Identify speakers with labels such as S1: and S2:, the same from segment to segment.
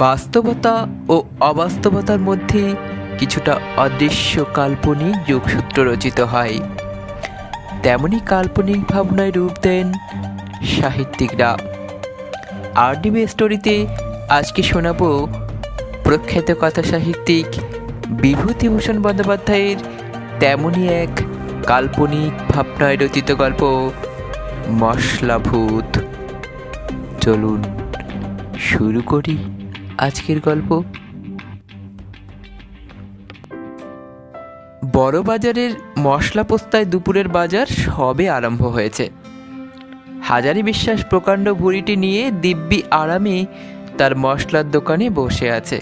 S1: বাস্তবতা ও অবাস্তবতার মধ্যে কিছুটা অদৃশ্য কাল্পনিক যোগসূত্র রচিত হয়। তেমনি কাল্পনিক ভাবনায় রূপ দেন সাহিত্যিকরা। আরডিবি স্টোরিতে আজকে শোনাব প্রখ্যাত কথা সাহিত্যিক বিভূতিভূষণ বন্দ্যোপাধ্যায়ের তেমনই এক কাল্পনিক ভাবনায় রচিত গল্প মশলাভূত। চলুন শুরু করি আজকের গল্প। বড় বাজারের মশলা পোস্তায় দুপুরের বাজার সবে আরম্ভ হয়েছে। হাজারি বিশ্বাস প্রকাণ্ড ভুঁড়িটি নিয়ে দিব্যি আরামে তার মশলার দোকানে বসে আছে।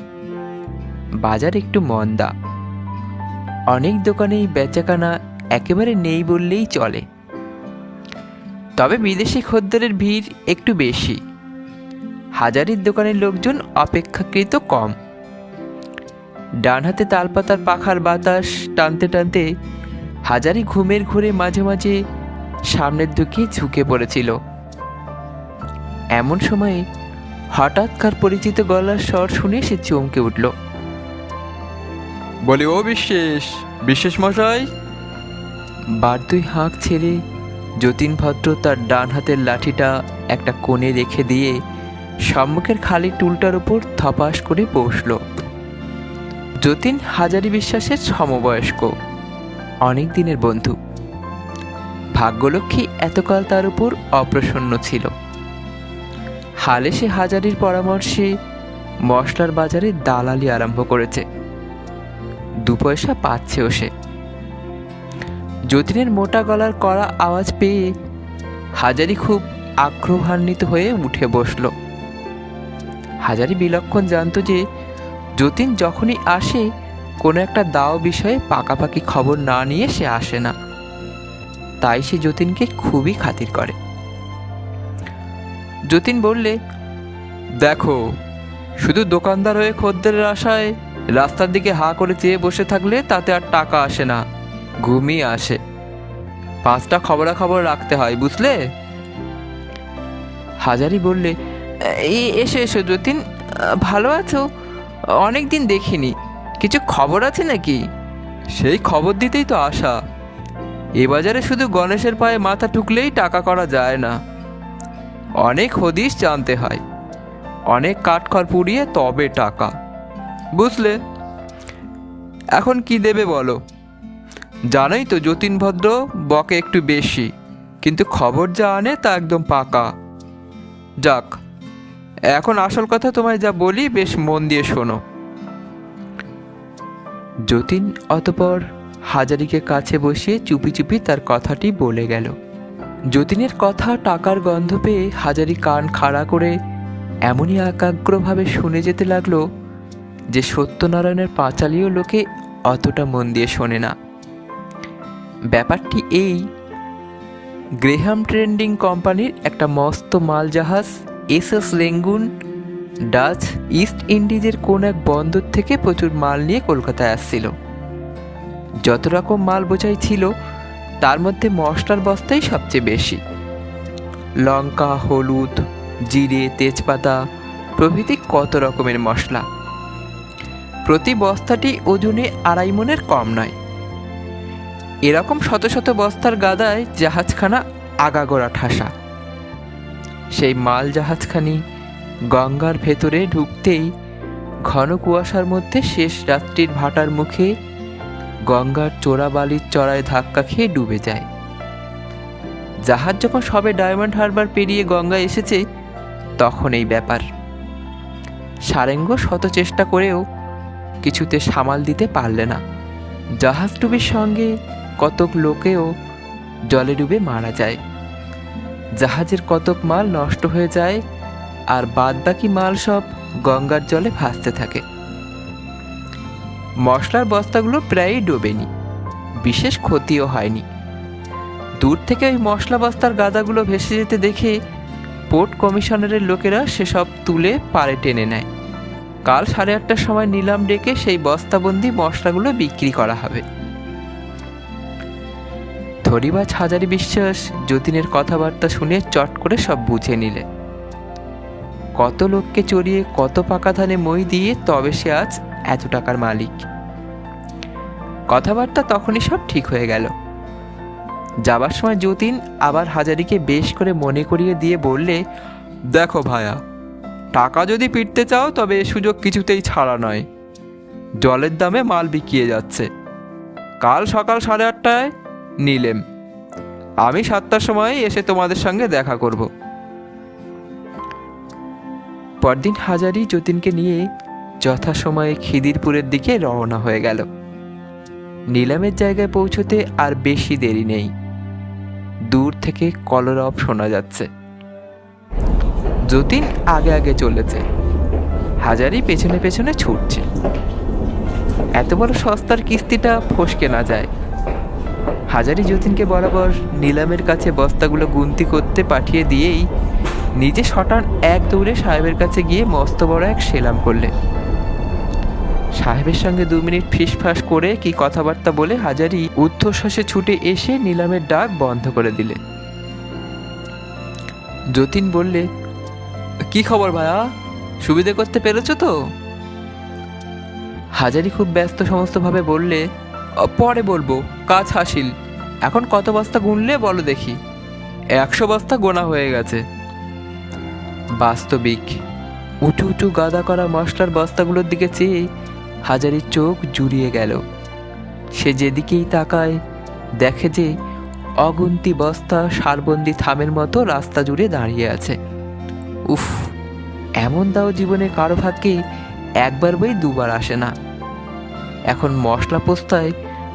S1: বাজার একটু মন্দা, অনেক দোকানেই বেচাকেনা একেবারে নেই বললেই চলে। তবে বিদেশি খদ্দেরের ভিড় একটু বেশি। হাজারির দোকানের লোকজন অপেক্ষাকৃত কম। ডান হাতে তালপাতার পাখার বাতাস টানতে টানতে হাজারি ঘুমের ঘোরে মাঝে মাঝে সামনের দিকে ঝুঁকে পড়েছিল। এমন সময়ে হঠাৎ কার পরিচিত গলার স্বর শুনে সে চমকে উঠল।
S2: বলি, ও বিশ্বাস, বিশ্বাস মশাই।
S1: বার দুই হাঁক ছেড়ে যতীন ভদ্র তার ডান হাতের লাঠিটা একটা কোণে রেখে দিয়ে সম্মুখের খালি টুলটার উপর থপাস করে বসল। যতীন হাজারি বিশ্বাসের সমবয়স্ক, অনেক দিনের বন্ধু। ভাগ্যলক্ষ্মী এতকাল তার উপর অপ্রসন্ন ছিল। হালে সে হাজারির পরামর্শে মশলার বাজারে দালালি আরম্ভ করেছে। 2 পয়সা পাচ্ছেও সে। যতীনের মোটা গলার কড়া আওয়াজ পেয়ে হাজারি খুব আগ্রহান্বিত হয়ে উঠে বসল। হাজারি বিলক্ষণ জানত যে যতীন যখনই আসে কোনো একটা দাও বিষয়ে পাকাপাকি খবর না নিয়ে সে আসে না। তাই সে যতীনকে খুবই খাতির করে। যতীন বললে,
S2: দেখো, শুধু দোকানদার হয়ে খদ্দেরের আশায় রাস্তার দিকে হা করে চেয়ে বসে থাকলে তাতে আর টাকা আসে না, ঘুমই আসে। 5টা খবরাখবর রাখতে হয়, বুঝলে?
S1: হাজারি বললে, এসো এসো যতীন, ভালো আছো? অনেক দিন দেখিনি, কিছু খবর আছে নাকি?
S2: সেই খবর দিতেই তো আসা। এ বাজারে শুধু গণেশের পায়ে মাথা ঠুকলেই টাকা করা যায় না। অনেক হদিশ জানতে হয়, অনেক কাঠখড় পুড়িয়ে তবে টাকা, বুঝলে? এখন কি দেবে বলো? জানোই তো যতীন ভদ্র বকে একটু বেশি, কিন্তু খবর যা আনে তা একদম পাকা। যাক, এখন আসল কথা তোমায় যা বলি বেশ মন দিয়ে শোনো।
S1: যতীন অতঃপর হাজারিকে কাছে বসিয়ে চুপি চুপি তার কথাটি বলে গেল। যতীনের কথা টাকার গন্ধ পেয়ে হাজারি কান খাড়া করে এমনই একাগ্রভাবে শুনে যেতে লাগলো যে সত্যনারায়ণের পাঁচালীয় লোকে অতটা মন দিয়ে শোনে না। ব্যাপারটি এই, গ্রেহাম ট্রেডিং কোম্পানির একটা মস্ত মাল জাহাজ এসএস রেঙ্গুন ডাচ ইস্ট ইন্ডিজের কোন এক বন্দর থেকে প্রচুর মাল নিয়ে কলকাতায় আসছিল। যত রকম মাল বোঝাই ছিল তার মধ্যে মশলার বস্তাই সবচেয়ে বেশি। লঙ্কা, হলুদ, জিরে, তেজপাতা প্রভৃতি কত রকমের মশলা। প্রতি বস্তাটি ওজনে 2.5 মণের কম নয়। এরকম শত শত বস্তার গাদায় জাহাজখানা আগাগোড়া ঠাসা। সেই মাল জাহাজখানি গঙ্গার ভেতরে ঢুকতেই ঘন কুয়াশার মধ্যে শেষ রাত্রির ভাটার মুখে গঙ্গার চোরা বালির চড়ায় ধাক্কা খেয়ে ডুবে যায়। জাহাজ যখন সবে ডায়মন্ড হারবার পেরিয়ে গঙ্গায় এসেছে তখন এই ব্যাপার। সারেঙ্গ শত চেষ্টা করেও কিছুতে সামাল দিতে পারলে না। জাহাজ ডুবির সঙ্গে কতক লোকেও জলে ডুবে মারা যায়। জাহাজের কতক মাল নষ্ট হয়ে যায়, আর বাদবাকি মাল সব গঙ্গার জলে ভাসতে থাকে। মশলার বস্তাগুলো প্রায়ই ডোবেনি, বিশেষ ক্ষতিও হয়নি। দূর থেকে ওই মশলা বস্তার গাদাগুলো ভেসে যেতে দেখে পোর্ট কমিশনারের লোকেরা সেসব তুলে পাড়ে টেনে নেয়। কাল 8:30টার সময় নিলাম ডেকে সেই বস্তাবন্দি মশলাগুলো বিক্রি করা হবে। ধরিবাজ হাজারি বিশ্বাস যতীনের কথাবার্তা শুনে চট করে সব বুঝে নিলে। কত লোককে চড়িয়ে কত পাকা ধানে মই দিয়ে তবে সে আজ এত টাকার মালিক। কথাবার্তা তখনই সব ঠিক হয়ে গেল। যাবার সময় যতীন আবার হাজারিকে বেশ করে মনে করিয়ে দিয়ে বললে,
S2: দেখো ভায়া, টাকা যদি ফিরতে চাও তবে এ সুযোগ কিছুতেই ছাড়া নয়। জলের দামে মাল বিকিয়ে যাচ্ছে। কাল সকাল 8:30টায় নিলেম। আমি 7টার সময় এসে তোমাদের সঙ্গে দেখা করব।
S1: পরদিন হাজারি যতীনকে নিয়ে যথাসময়ে খিদিরপুরের দিকে রওনা হয়ে গেল। নিলামের জায়গায় পৌঁছতে আর বেশি দেরি নেই। দূর থেকে কলরব শোনা যাচ্ছে। যতীন আগে আগে চলেছে, হাজারি পেছনে পেছনে ছুটছে। এত বড় সস্তার কিস্তিটা ফসকে না যায়। হাজারি যতীনকে বরাবর নিলামের কাছে বস্তাগুলো গুনতি করতে পাঠিয়ে দিয়েই নিজে শটান এক দৌড়ে সাহেবের কাছে গিয়ে মস্ত বড় এক সেলাম করলে। সাহেবের সঙ্গে 2 মিনিট ফিসফাস করে কি কথাবার্তা বলে হাজারি ঊর্ধ্বশ্বাসে ছুটে এসে নিলামের ডাক বন্ধ করে দিলে। যতীন বললে,
S2: কি খবর ভায়া, সুবিধে করতে পেরেছো তো?
S1: হাজারি খুব ব্যস্ত সমস্তভাবে বললে,
S2: পরে বলবো, কাজ হাসিল। এখন কত বস্তা গুনলে বলো দেখি? 100 বস্তা গোনা হয়ে গেছে।
S1: বাস্তবিক উঁচু উঁচু গাদা করা মশলার বস্তাগুলোর দিকে চেয়ে হাজারির চোখ জুড়িয়ে গেল। সে যেদিকেই তাকায় দেখে যে অগুন্তি বস্তা সারবন্দি থামের মতো রাস্তা জুড়ে দাঁড়িয়ে আছে। উফ, এমন দাও জীবনে কারো ভাগ্যে একবার বই 2বার আসে না। এখন মশলা পোস্তায়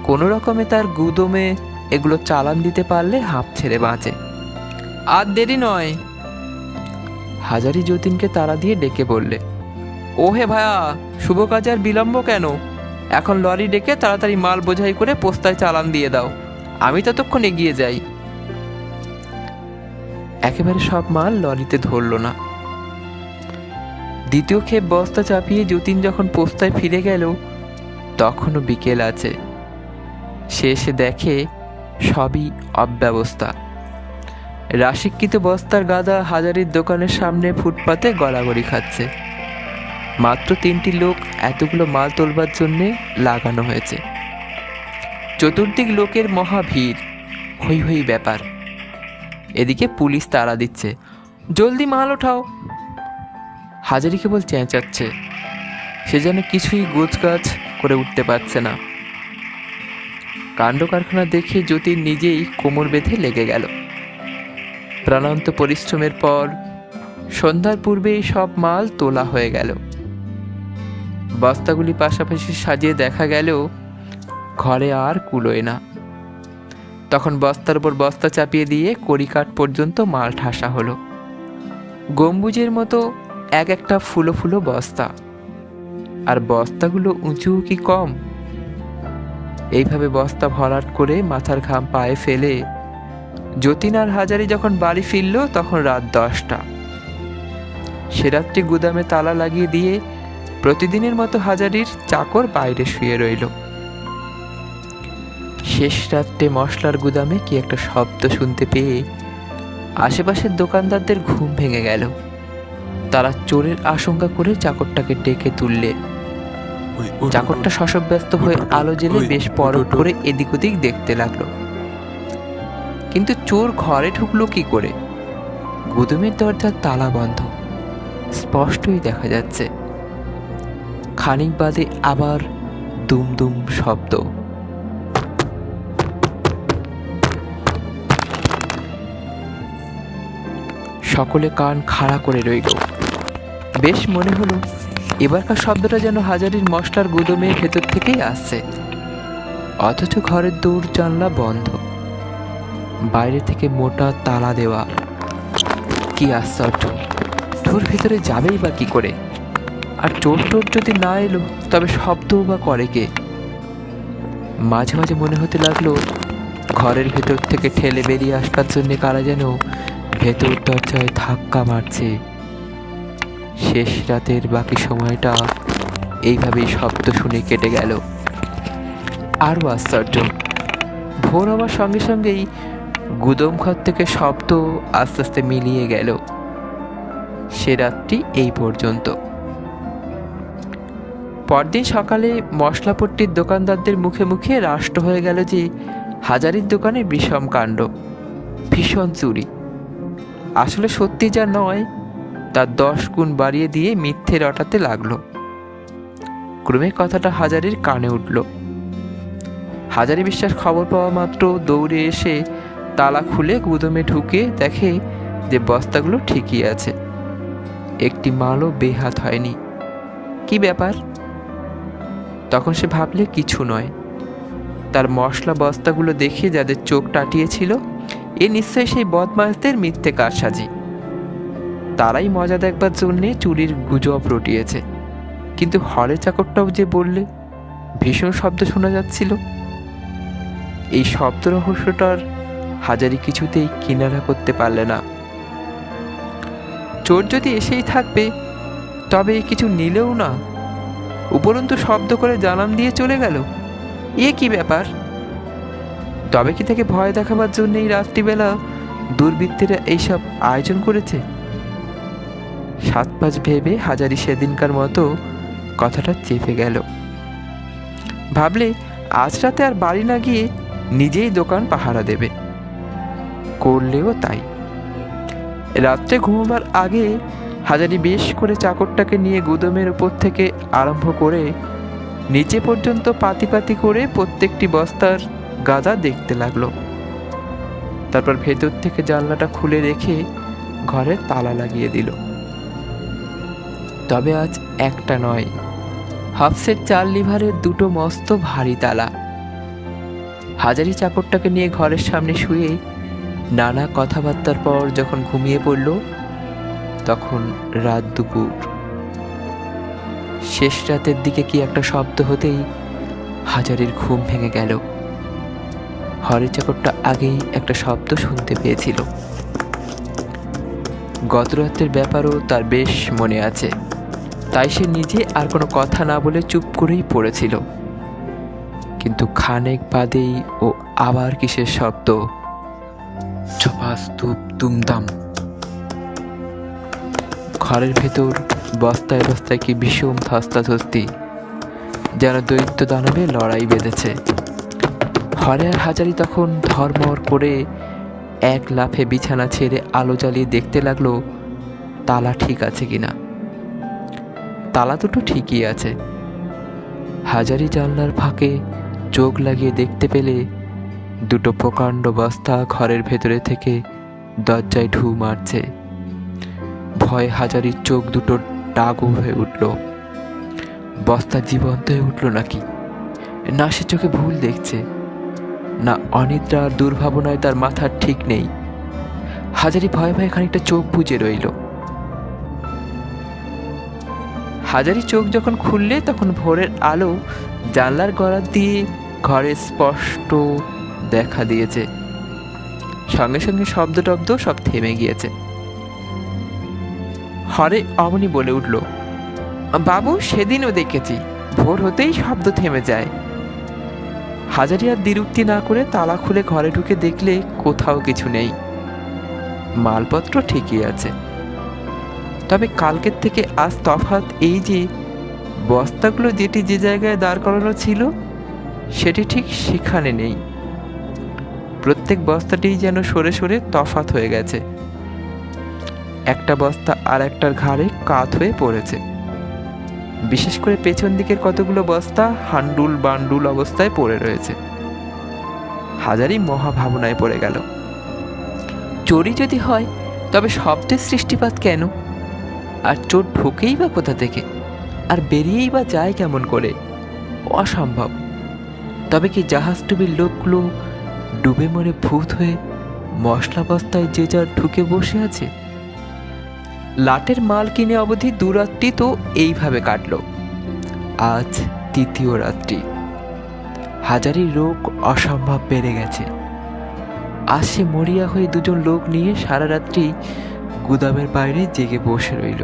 S1: কোনো রকমে তার গুদমে এগুলো চালান দিতে পারলে হাঁপ ছেড়ে বাঁচে।
S2: আর দেরি নয়।
S1: হাজারি যতীনকে তাড়া দিয়ে ডেকে বললে,
S2: ওহে ভায়া, শুভ কাজে আর বিলম্ব কেন? এখন লরি ডেকে তাড়াতাড়ি মাল বোঝাই করে পোস্তায় চালান দিয়ে দাও। আমি ততক্ষণ এগিয়ে যাই।
S1: একেবারে সব মাল লরিতে ধরল না। দ্বিতীয় ক্ষেপ বস্তা চাপিয়ে যতীন যখন পোস্তায় ফিরে গেল তখনও বিকেল আছে। সে এসে দেখে সবই অব্যবস্থা। রাশিকৃত বস্তার গাদা হাজারির দোকানের সামনে ফুটপাতে গড়াগড়ি খাচ্ছে। মাত্র 3টি লোক এতগুলো মাল তোলবার জন্যে লাগানো হয়েছে। চতুর্দিক লোকের মহা ভিড়, হই হই ব্যাপার। এদিকে পুলিশ তাড়া দিচ্ছে,
S2: জলদি মাল ওঠাও।
S1: হাজারি কেবল চেঁচাচ্ছে, সে যেন কিছুই গোছগাছ করে উঠতে পারছে না। কাণ্ড কারখানা দেখে যতীন নিজেই কোমর বেঁধে লেগে গেল। প্রাণান্ত পরিশ্রমের পর সন্ধ্যার পূর্বেই সব মাল তোলা হয়ে গেল। বস্তাগুলি পাশাপাশি সাজিয়ে দেখা গেল ঘরে আর কুলোয় না। তখন বস্তার উপর বস্তা চাপিয়ে দিয়ে কড়িকাঠ পর্যন্ত মাল ঠাসা হলো। গম্বুজের মতো এক একটা ফুলো ফুলো বস্তা, আর বস্তাগুলো উঁচু কি কম। এইভাবে বস্তা ভরাট করে মাথার ঘাম পায়ে ফেলে যতীন আর হাজারি যখন বাড়ি ফিরল তখন রাত 10টা। সে রাত্রি গুদামে তালা লাগিয়ে দিয়ে প্রতিদিনের মতো হাজারির চাকর বাইরে শুয়ে রইল। শেষ রাত্রে মশলার গুদামে কি একটা শব্দ শুনতে পেয়ে আশেপাশের দোকানদারদের ঘুম ভেঙে গেল। তারা চোরের আশঙ্কা করে চাকরটাকে ডেকে তুললে। চাকরটা শশব্যস্ত হয়ে আলো জ্বেলে বেশ পরখ করে এদিক ওদিক দেখতে লাগলো। কিন্তু চোর ঘরে ঢুকলো কি করে? গুদামের দরজার তালা বন্ধ, স্পষ্টই দেখা যাচ্ছে। খানিক বাদে আবার দুম দুম শব্দ। সকলে কান খাড়া করে রইল। বেশ মনে হলো এবারকার শব্দটা যেন হাজারির মশলার গুদামের ভেতর থেকেই আসছে। অথচ ঘরের দৌড় জানলা বন্ধ, বাইরে থেকে মোটা তালা দেওয়া। কি আশ্চর্য! চোর ভিতরে যাবেই বা কি করে? আর চোর টোর যদি না এলো তবে শব্দও বা করে কে? মাঝে মাঝে মনে হতে লাগলো ঘরের ভেতর থেকে ঠেলে বেরিয়ে আসবার জন্য কারা যেন ভেতর দরজায় ধাক্কা মারছে। শেষ রাতের বাকি সময়টা এইভাবেই শব্দ শুনে কেটে গেল। আরও আশ্চর্য, ভোর হওয়ার সঙ্গে সঙ্গেই গুদম ঘর থেকে শব্দ আস্তে আস্তে মিলিয়ে গেল। সে রাতটি এই পর্যন্ত। পরদিন সকালে মশলাপট্টির দোকানদারদের মুখে মুখে রাষ্ট্র হয়ে গেল যে হাজারির দোকানে বিষম কাণ্ড, ভীষণ চুরি। আসলে সত্যি যা নয় তার 10 গুণ বাড়িয়ে দিয়ে মিথ্যে রটাতে লাগলো। ক্রমে কথাটা হাজারির কানে উঠল। হাজারি বিশ্বাস খবর পাওয়া মাত্র দৌড়ে এসে তালা খুলে গুদমে ঢুকে দেখে যে বস্তাগুলো ঠিকই আছে, একটি মালও বেহাত হয়নি। কি ব্যাপার? তখন সে ভাবলে কিছু নয়, তার মশলা বস্তাগুলো দেখে যাদের চোখ টাটিয়েছিল এ নিশ্চয়ই সেই বদমাশদের মিথ্যে কারসাজি। তারাই মজা দেখবার জন্যে চুরির গুজব রটিয়েছে। কিন্তু হরে চাকরটাও যে বললে ভীষণ শব্দ শোনা যাচ্ছিল। এই শব্দ রহস্যটার হাজারি কিছুতেই কিনারা করতে পারলে না। চোর যদি এসেই থাকবে তবে কিছু নিলেও না, উপরন্তু শব্দ করে জানান দিয়ে চলে গেল, এ কি ব্যাপার? তবে কি তাকে ভয় দেখাবার জন্য এই রাত্রিবেলা দুর্বৃত্তেরা এইসব আয়োজন করেছে? 7-5 ভেবে হাজারি সেদিনকার মতো কথাটা চেপে গেল। ভাবলে আজ রাতে আর বাড়ি না গিয়ে নিজেই দোকান পাহারা দেবে। করলেও তাই। রাত্রে ঘুমাবার আগে হাজারি বেশ করে চাকরটাকে নিয়ে গুদমের উপর থেকে আরম্ভ করে নিচে পর্যন্ত পাতি পাতি করে প্রত্যেকটি বস্তার গাদা দেখতে লাগলো। তারপর ভেতর থেকে জানলাটা খুলে রেখে ঘরে তালা লাগিয়ে দিল। তবে আজ একটা নয়, হাফসেট 4 লিভারের 2টো মস্ত ভারী তালা। হাজারি চাকরটাকে নিয়ে ঘরের সামনে শুয়ে নানা কথাবার্তার পর যখন ঘুমিয়ে পড়ল তখন রাত দুপুর। শেষ রাতের দিকে কি একটা শব্দ হতেই হাজারির ঘুম ভেঙে গেল। হরি চাকরটা আগেই একটা শব্দ শুনতে পেয়েছিল। গত রাতের ব্যাপারও তার বেশ মনে আছে, তাই সে নিজে আর কোনো কথা না বলে চুপ করেই পড়েছিল। কিন্তু খানেক বাদেই ও আবার কিসের শব্দ, চপাস্তুপ দুমদাম। ঘরের ভেতর বস্তায় বস্তায় কি বিষম ধস্তাধস্তি, যেন দৈত্য দানবে লড়াই বেঁধেছে। হরে আর হাজারি তখন ধর্মর করে এক লাফে বিছানা ছেড়ে আলো জ্বালিয়ে দেখতে লাগলো তালা ঠিক আছে কিনা। তালা দুটো ঠিকই আছে। হাজারি জানলার ফাঁকে চোখ লাগিয়ে দেখতে পেলে 2টো প্রকাণ্ড বস্তা ঘরের ভেতরে থেকে দরজায় ঢু মারছে। ভয়ে হাজারির চোখ দুটো ডাগু হয়ে উঠল। বস্তা জীবন্ত হয়ে উঠল নাকি? না সে চোখে ভুল দেখছে, না অনিদ্রা আর দুর্ভাবনায় তার মাথার ঠিক নেই। হাজারি ভয়ে ভয়ে খানিকটা চোখ বুজে রইল। হাজারি চোখ যখন খুললে তখন ভোরের আলো জানলার গড়া দিয়ে ঘরে স্পষ্ট দেখা দিয়েছে। সঙ্গে সঙ্গে শব্দ টব্দ সব থেমে গিয়েছে। হরে অমনি বলে উঠল, বাবু সেদিনও দেখেছি, ভোর হতেই শব্দ থেমে যায়। হাজারি আর দ্বিরুক্তি না করে তালা খুলে ঘরে ঢুকে দেখলে কোথাও কিছু নেই, মালপত্র ঠিকই আছে। তবে কালকের থেকে আজ তফাৎ এই যে বস্তাগুলো যেটি যে জায়গায় দাঁড় করানো ছিল সেটি ঠিক সেখানে নেই। প্রত্যেক বস্তাটি যেন সরে সরে তফাৎ হয়ে গেছে। একটা বস্তা আর একটার ঘাড়ে কাত হয়ে পড়েছে। বিশেষ করে পেছন দিকের কতগুলো বস্তা হান্ডুল বান্ডুল অবস্থায় পড়ে রয়েছে। হাজারি মহাভাবনায় পড়ে গেল। চোরই যদি হয় তবে শব্দের সৃষ্টিপাত কেন? আর চোর ঢোকেই বা কোথা থেকে, আর বেরিয়েই বা যায় কেমন করে? অসম্ভব। তবে কি জাহাজডুবির লোকগুলো ডুবে মরে ভূত হয়ে মশলা বস্তায় যে যার ঢুকে বসে আছে? লাটের মাল কিনে অবধি 2 রাত্রি তো এইভাবে কাটল। আজ 3য় রাত্রি। হাজারির রোগ অসম্ভব বেড়ে গেছে। আজ সে মরিয়া হয়ে 2জন লোক নিয়ে সারা রাত্রি গুদামের বাইরে জেগে বসে রইল।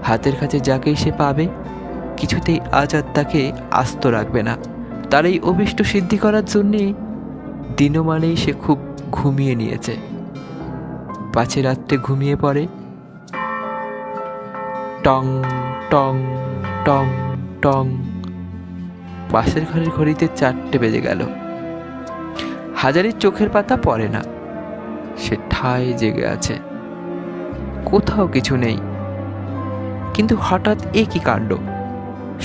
S1: হাতের কাছে যাকেই সে পাবে কিছুতেই আজ আর তাকে আস্ত রাখবে না। তার এই অভিষ্ট সিদ্ধি করার জন্যে দিনমানেই সে খুব ঘুমিয়ে নিয়েছে। পাছে রাত্রে ঘুমিয়ে পড়ে টং টং টং টং। পাশের ঘরের ঘড়িতে 4টে বেজে গেল। হাজারির চোখের পাতা পড়ে না, সে ঠায় জেগে আছে, কোথাও কিছু নেই। কিন্তু হঠাৎ এ কি কাণ্ড!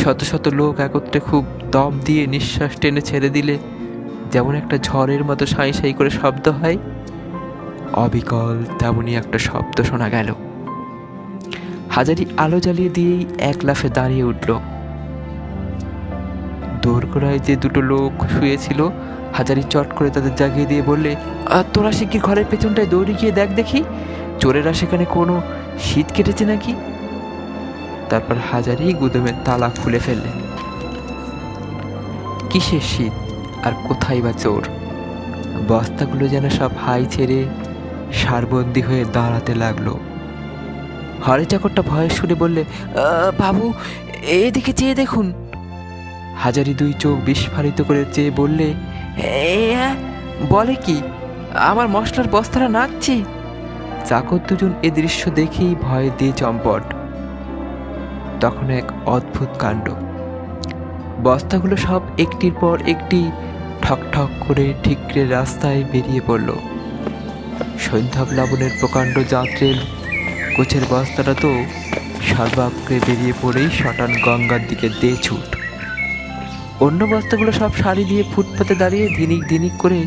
S1: শত শত লোক একত্রে খুব দম দিয়ে নিঃশ্বাস টেনে ছেড়ে দিলে যেমন একটা ঝড়ের মতো সাঁই সাঁই করে শব্দ হয়, অবিকল তেমনই একটা শব্দ শোনা গেল। হাজারি আলো জ্বালিয়ে দিয়েই এক লাফে দাঁড়িয়ে উঠল। দোরগোড়ায় যে দুটো লোক শুয়েছিল, হাজারি চট করে তাদের জাগিয়ে দিয়ে বললে, তোরা শিগগির ঘরের পেছনটায় দৌড়ে গিয়ে দেখ দেখি চোরেরা সেখানে কোনো শীত কেটেছে নাকি। তারপর হাজারি গুদমের তালা খুলে ফেললেন। কিসের শীত আর কোথায় বা চোর! বস্তাগুলো যেন সব হাই ছেড়ে সারবন্দি হয়ে দাঁড়াতে লাগলো। হরে চাকরটা ভয়ের সুরে বললে, বাবু এদিকে চেয়ে দেখুন। হাজারি দুই চোখ বিস্ফারিত করে চেয়ে বললে, বলে কি, আমার মশলার বস্তাটা নাচছে। চাকর দুজন এ দৃশ্য দেখেই ভয়ে দিয়ে চম্পট। তখন এক অদ্ভুত কাণ্ড, বস্তাগুলো সব একটির পর একটি ঠক ঠক করে ঠিকরে রাস্তায় বেরিয়ে পড়ল। সন্ধ্যা প্লাবনের প্রকাণ্ড যাত্রের কোচের বস্তাটা তো সর্বাগ্রে বেরিয়ে পড়েই শটান গঙ্গার দিকে দে ছুট। অন্য বস্তাগুলো সব সারি দিয়ে ফুটপাতে দাঁড়িয়ে ধিনিক ধিনিক করে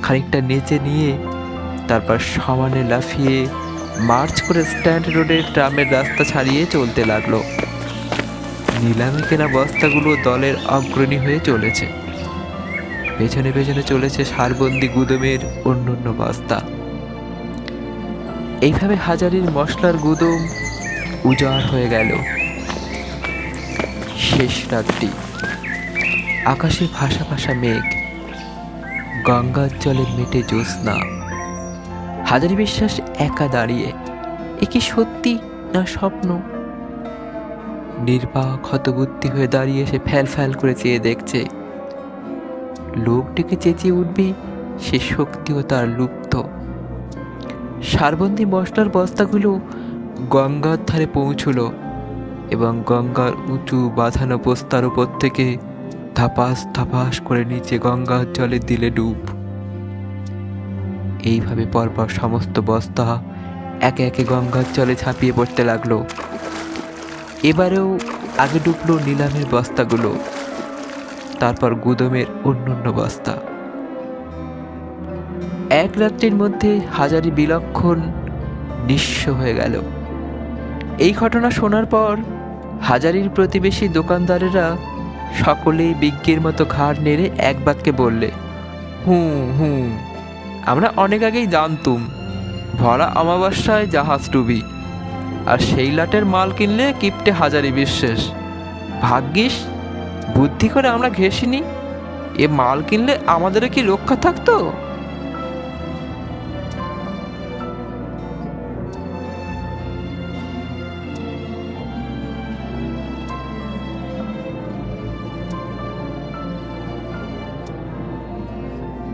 S1: খানিকটা নেচে নিয়ে তারপর সমানে লাফিয়ে মার্চ করে স্ট্যান্ড রোডের ট্রামের রাস্তা ছাড়িয়ে চলতে লাগলো। নিলামে কেনা বস্তাগুলো দলের অগ্রণী হয়ে চলেছে, পেছনে পেছনে চলেছে সারবন্দি গুদমের অন্য বস্তা। এইভাবে হাজারির মশলার গুদম উজাড় হয়ে গেল। শেষ রাত্রি, আকাশে ভাসা ভাসা মেঘ, গঙ্গার জলে মেটে জ্যোৎস্না। হাজারি বিশ্বাস একা দাঁড়িয়ে, এ কি সত্যি না স্বপ্ন? নির্বাক হতবুদ্ধি হয়ে দাঁড়িয়ে সে ফ্যাল ফ্যাল করে চেয়ে দেখছে। লোকটিকে চেঁচিয়ে উঠবি সে শক্তিও তার লুপ্ত। সারবন্দি মশলার বস্তাগুলো গঙ্গার ধারে পৌঁছল এবং গঙ্গার উঁচু বাঁধানো পোস্তার উপর থেকে ধাপাস ধাপাস করে নিচে গঙ্গার জলে দিলে ডুব। এইভাবে পরপর সমস্ত বস্তা একে একে গঙ্গার জলে ঝাঁপিয়ে পড়তে লাগলো। এবারেও আগে ডুবলো নিলামের বস্তাগুলো, তারপর গুদমের অন্য বস্তা। এক রাত্রির মধ্যে হাজারি বিলক্ষণ নিঃস্ব হয়ে গেল। এই ঘটনা শোনার পর হাজারির প্রতিবেশী দোকানদারেরা সকলেই বিজ্ঞের মতো ঘাড় নেড়ে এক বাক্যে বললে, হুম, আমরা অনেক আগেই জানতুম ভরা অমাবস্যায় জাহাজ ডুবি, আর সেই লাটের মাল কিনলে কিপটে হাজারি বিশ্বাস। ভাগ্যিস বুদ্ধি করে আমরা ঘেঁষিনি, এ মাল কিনলে আমাদেরও কি রক্ষা থাকতো।